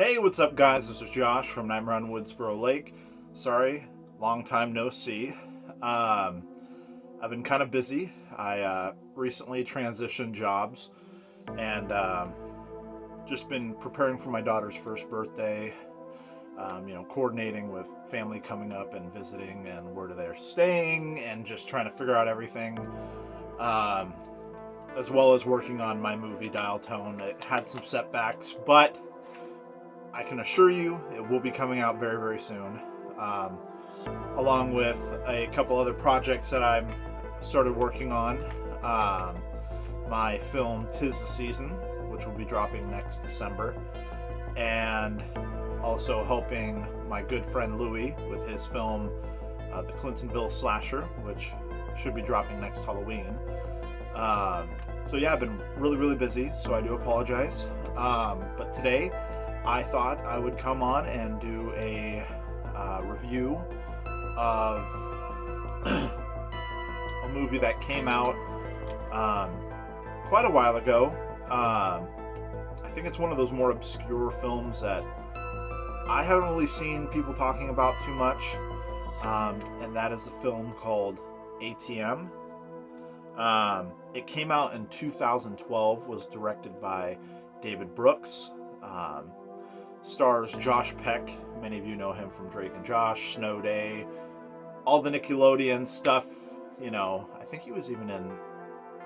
Hey, what's up, guys? This is Josh from Nightmare on Woodsboro Lake. Sorry, long time no see. I've been kind of busy. I recently transitioned jobs and just been preparing for my daughter's first birthday. Coordinating with family coming up and visiting and where they're staying and just trying to figure out everything. As well as working on my movie Dial Tone. It had some setbacks, but I can assure you it will be coming out very, very soon, along with a couple other projects that I've started working on. My film Tis the Season, which will be dropping next December, and also helping my good friend Louie with his film The Clintonville Slasher, which should be dropping next Halloween. So yeah, I've been really, really busy, so I do apologize. But today I thought I would come on and do a review of a movie that came out quite a while ago. I think it's one of those more obscure films that I haven't really seen people talking about too much, and that is a film called ATM. It came out in 2012, was directed by David Brooks. Stars Josh Peck. Many of you know him from Drake and Josh, Snow Day, all the Nickelodeon stuff. I think he was even in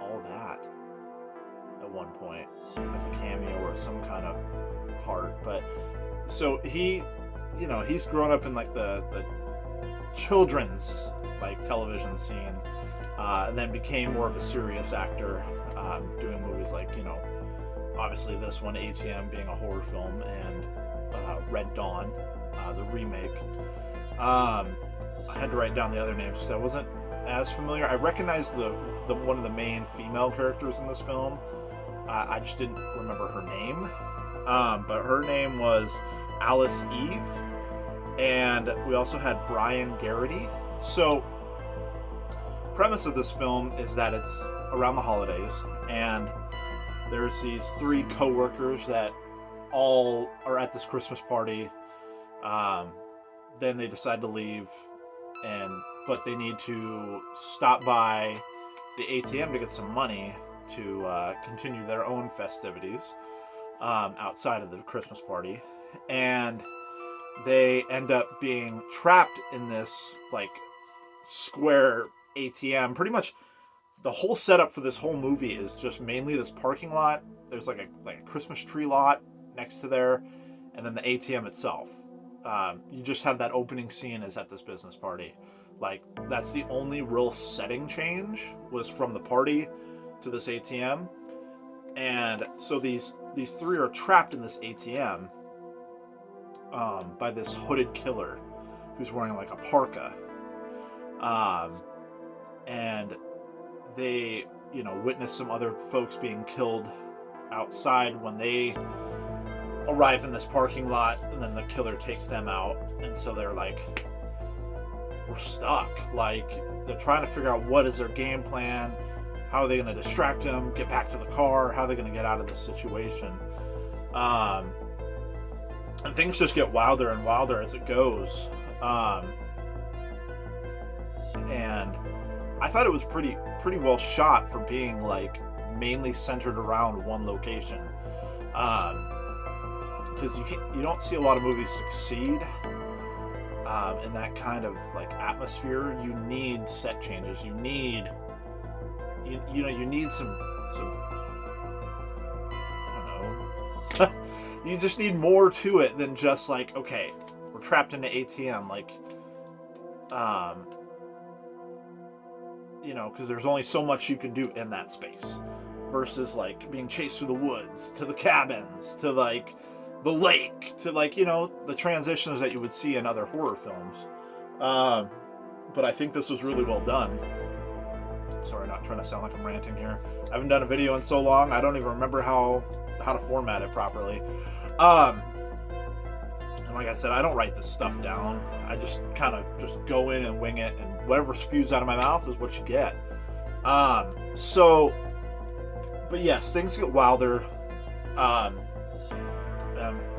All That at one point as a cameo or some kind of part. But so he's grown up in like the children's television scene, and then became more of a serious actor, doing movies like obviously this one, ATM, being a horror film, and Red Dawn, the remake. I had to write down the other names because I wasn't as familiar. I recognized the one of the main female characters in this film. I just didn't remember her name. But her name was Alice Eve, and we also had Brian Garrity. So, premise of this film is that it's around the holidays, and there's these three co-workers that all are at this Christmas party. Then they decide to leave, but they need to stop by the ATM to get some money to continue their own festivities outside of the Christmas party. And they end up being trapped in this square ATM. Pretty much the whole setup for this whole movie is just mainly this parking lot. There's like a Christmas tree lot next to there, and then the ATM itself. You just have that opening scene is at this business party. That's the only real setting change, was from the party to this ATM. And so these three are trapped in this ATM by this hooded killer who's wearing like a parka. And they, witness some other folks being killed outside when they arrive in this parking lot, and then the killer takes them out. And so they're like, we're stuck. They're trying to figure out what is their game plan. How are they going to distract him, get back to the car? How are they going to get out of this situation? And things just get wilder and wilder as it goes. And I thought it was pretty well shot for being mainly centered around one location. Because you don't see a lot of movies succeed in that kind of atmosphere. You need set changes. You need you need some I don't know. You just need more to it than just okay, we're trapped in an ATM. Because there's only so much you can do in that space, versus being chased through the woods to the cabins to the lake to the transitions that you would see in other horror films. But I think this was really well done. Sorry, not trying to sound like I'm ranting here. I haven't done a video in so long, I don't even remember how to format it properly. And like I said, I don't write this stuff down. I just kind of just go in and wing it, and whatever spews out of my mouth is what you get. But yes, things get wilder.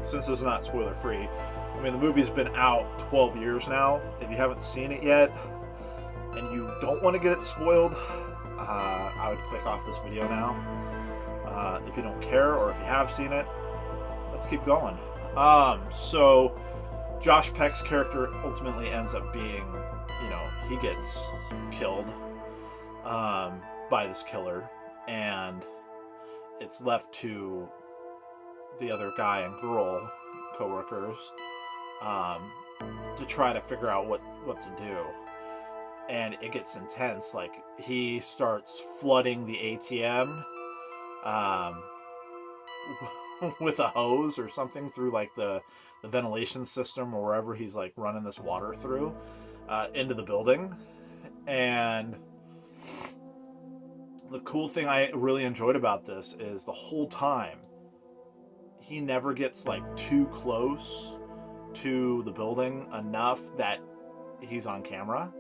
since it's not spoiler free, I mean, the movie's been out 12 years now. If you haven't seen it yet and you don't want to get it spoiled, I would click off this video now. If you don't care, or if you have seen it, let's keep going. So Josh Peck's character ultimately ends up being, he gets killed by this killer, and it's left to the other guy and girl co-workers to try to figure out what to do. And it gets intense. Like, he starts flooding the ATM with a hose or something through like the ventilation system or wherever he's like running this water through into the building. And the cool thing I really enjoyed about this is the whole time he never gets like too close to the building enough that he's on camera.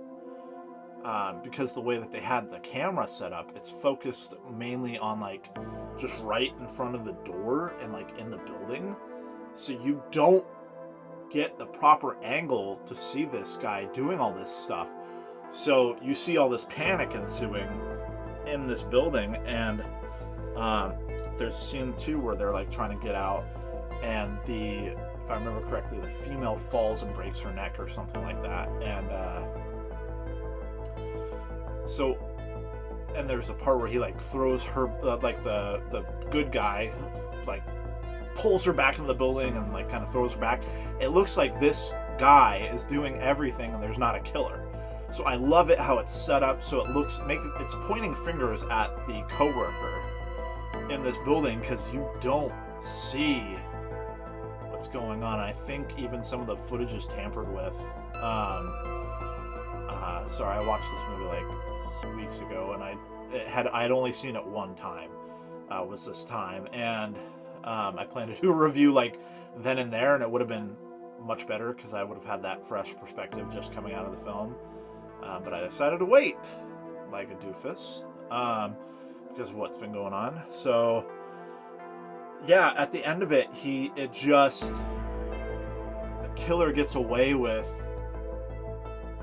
Because the way that they had the camera set up, it's focused mainly on like just right in front of the door and like in the building. So you don't get the proper angle to see this guy doing all this stuff. So you see all this panic ensuing in this building, and there's a scene too where they're like trying to get out, and if I remember correctly, the female falls and breaks her neck or something like that. And and there's a part where he like throws her, like the good guy, like pulls her back into the building and like kind of throws her back. It looks like this guy is doing everything and there's not a killer. So I love it how it's set up so it's pointing fingers at the coworker in this building, because you don't see what's going on. I think even some of the footage is tampered with. Sorry, I watched this movie like weeks ago, and I had only seen it one time. Was this time, and I planned to do a review like then and there, and it would have been much better because I would have had that fresh perspective just coming out of the film. But I decided to wait, like a doofus, because of what's been going on. So yeah, at the end of it, the killer gets away with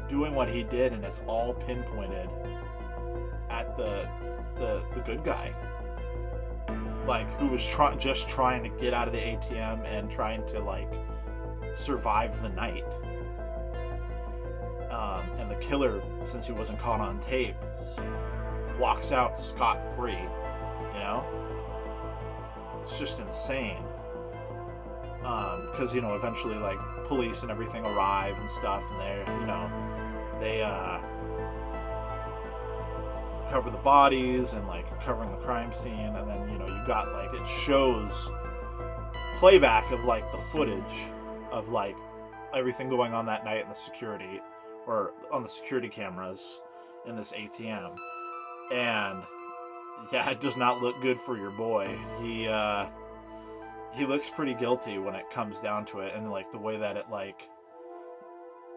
doing what he did, and it's all pinpointed at the good guy, like, who was just trying to get out of the ATM and trying to like survive the night. And the killer, since he wasn't caught on tape, walks out scot-free. It's just insane. Because eventually like police and everything arrive and stuff, and they cover the bodies and like covering the crime scene, and then you got like, it shows playback of like the footage of like everything going on that night in the security, or on the security cameras in this ATM. And yeah, it does not look good for your boy. He looks pretty guilty when it comes down to it, and like the way that it like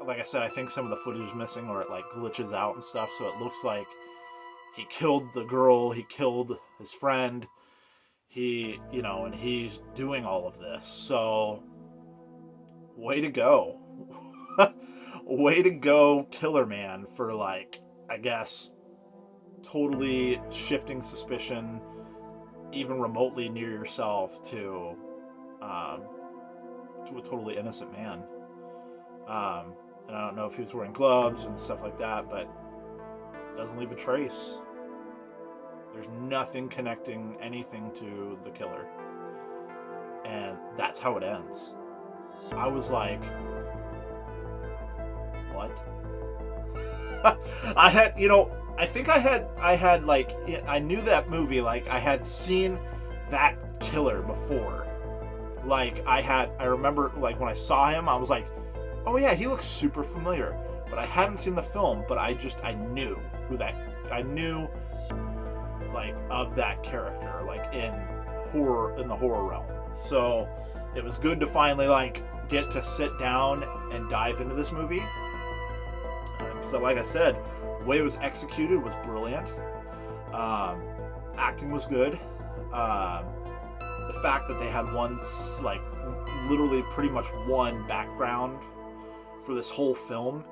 I said, I think some of the footage is missing, or it like glitches out and stuff, so it looks like he killed the girl, he killed his friend, and he's doing all of this. So way to go. Way to go, Killer Man, for like, I guess, totally shifting suspicion even remotely near yourself to a totally innocent man. And I don't know if he was wearing gloves and stuff like that, but it doesn't leave a trace. There's nothing connecting anything to the killer. And that's how it ends. I was like, what? I had, I think I had like, I knew that movie, like I had seen that killer before. Like I remember like when I saw him, I was like, oh yeah, he looks super familiar. But I hadn't seen the film, but I knew I knew like of that character, like in the horror realm. So it was good to finally like get to sit down and dive into this movie. Because like I said, the way it was executed was brilliant. Acting was good. the fact that they had like literally pretty much one background for this whole film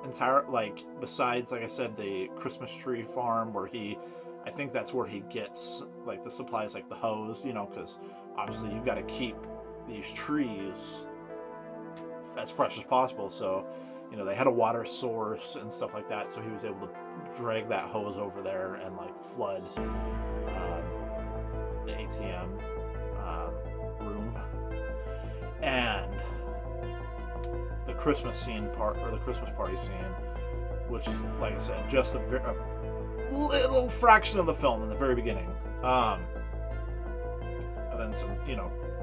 like besides, like I said, the Christmas tree farm where I think that's where he gets like the supplies, like the hose, because obviously you've got to keep these trees as fresh as possible. So, they had a water source and stuff like that. So he was able to drag that hose over there and like flood the ATM room. And the Christmas party scene, which is, like I said, just a little fraction of the film in the very beginning. And then some,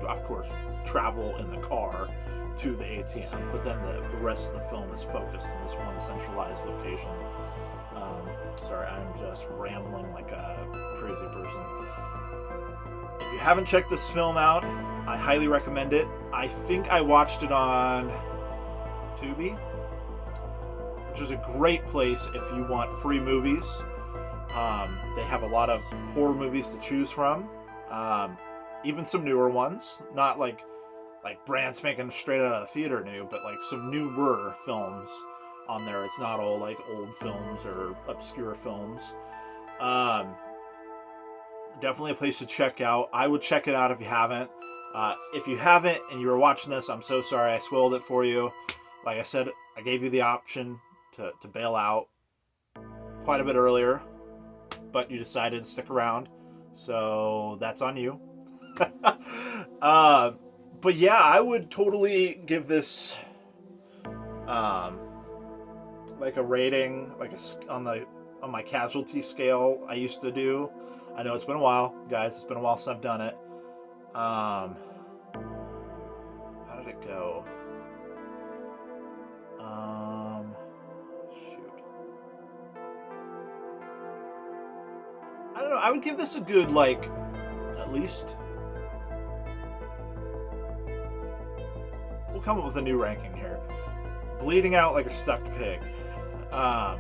of course, travel in the car to the ATM, but then the rest of the film is focused in this one centralized location. Sorry, I'm just rambling like a crazy person. If you haven't checked this film out, I highly recommend it. I think I watched it on Tubi, which is a great place if you want free movies. They have a lot of horror movies to choose from, even some newer ones, not like brand spanking straight out of the theater new, but like some newer films on there. It's not all like old films or obscure films. Definitely a place to check out. I would check it out if you haven't. If you haven't and you were watching this, I'm so sorry I spoiled it for you. Like I said, I gave you the option to bail out quite a bit earlier, but you decided to stick around, so that's on you. But yeah, I would totally give this like a rating, like on my casualty scale I used to do. I know it's been a while, guys. It's been a while since I've done it. How did it go? Shoot. I don't know. I would give this a good, like, at least. We'll come up with a new ranking here. Bleeding out like a stuck pig. I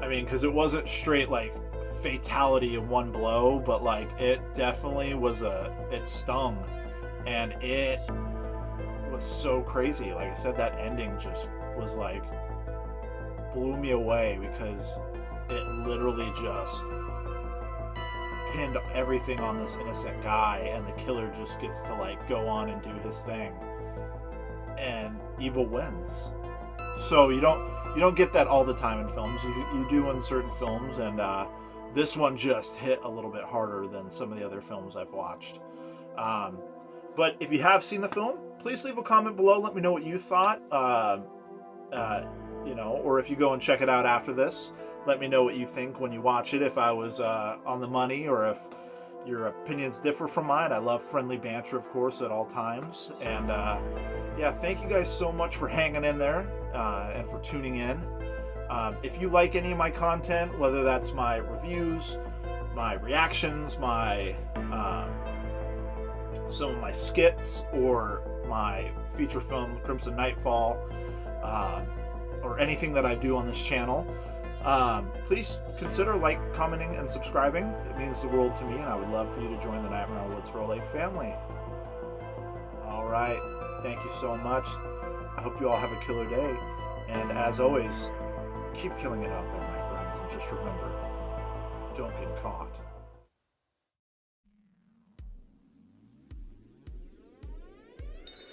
mean, because it wasn't straight like fatality in one blow, but like it definitely was it stung, and it was so crazy. Like I said, that ending just was like blew me away, because it literally just pinned everything on this innocent guy, and the killer just gets to like go on and do his thing, and evil wins. So you don't get that all the time in films. You do in certain films, and this one just hit a little bit harder than some of the other films I've watched. But if you have seen the film, please leave a comment below. Let me know what you thought. Or if you go and check it out after this, let me know what you think when you watch it. If I was on the money, or if your opinions differ from mine. I love friendly banter, of course, at all times. And yeah, thank you guys so much for hanging in there and for tuning in. If you like any of my content, whether that's my reviews, my reactions, my some of my skits, or my feature film Crimson Nightfall, or anything that I do on this channel, please consider commenting, and subscribing. It means the world to me, and I would love for you to join the Nightmare on Woodsboro Lake family. Alright, thank you so much. I hope you all have a killer day, and as always, keep killing it out there, my friends, and just remember, don't get caught.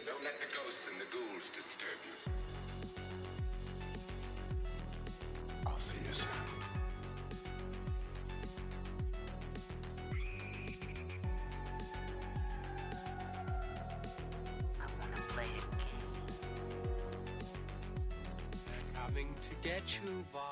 Don't let the ghosts and the ghouls disturb you. I'll see you soon. I wanna play a game. They're coming to get you, Bob.